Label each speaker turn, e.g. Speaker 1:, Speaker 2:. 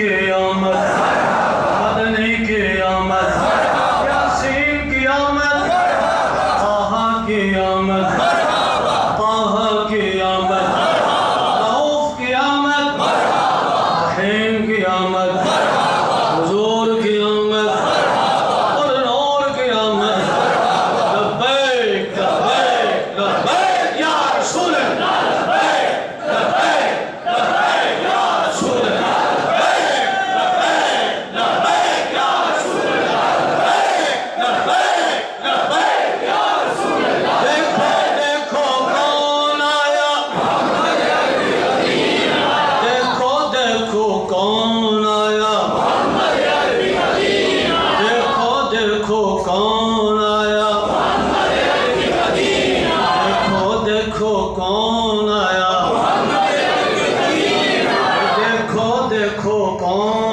Speaker 1: की आमद, मदनी की आमद, यासीन की आमद, ताहा की आमद, ताहा की आमद, रऊफ की आमद, रहीम की आमद, हुजूर की आमद और नूर की आमद। लब्बैक लब्बैक लब्बैक या रसूल अल्लाह, लब्बैक लब्बैक लब्बैक या रसूल अल्लाह, लब्बैक लब्बैक लब्बैक या रसूल अल्लाह, लब्बैक लब्बैक लब्बैक या रसूल अल्लाह। देखो देखो कौन आया, देखो देखो कौन आया, देखो देखो कौन आया, देखो देखो कौन आया, देखो देखो कौन